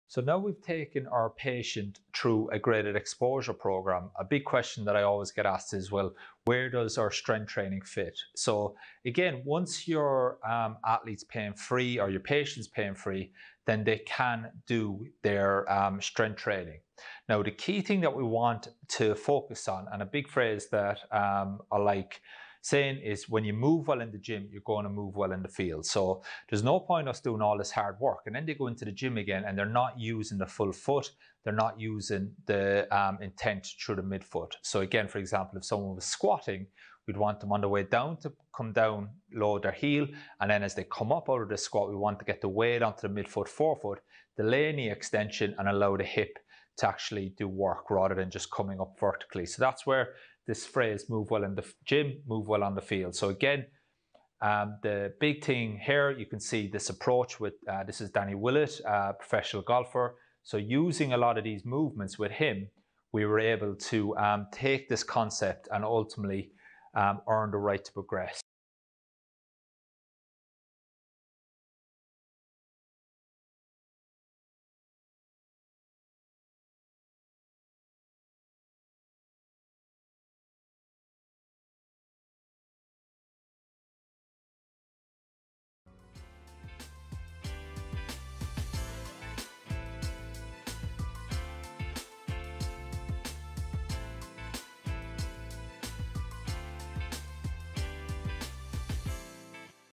So now we've taken our patient through a graded exposure program. A big question that I always get asked is, well, where does our strength training fit? So again, once your athlete's paying free or your patient's paying free, then they can do their strength training. Now, the key thing that we want to focus on, and a big phrase that I like saying, is when you move well in the gym, you're going to move well in the field. So there's no point us doing all this hard work and then they go into the gym again and they're not using the full foot, they're not using the intent through the midfoot. So again, for example, if someone was squatting, we'd want them on the way down to come down, load their heel, and then as they come up out of the squat, we want to get the weight onto the midfoot, forefoot, delay knee extension, and allow the hip to actually do work rather than just coming up vertically. So that's where this phrase, move well in the gym, move well on the field. So again, the big thing here, you can see this approach with, this is Danny Willett, professional golfer. So using a lot of these movements with him, we were able to take this concept and ultimately earn the right to progress.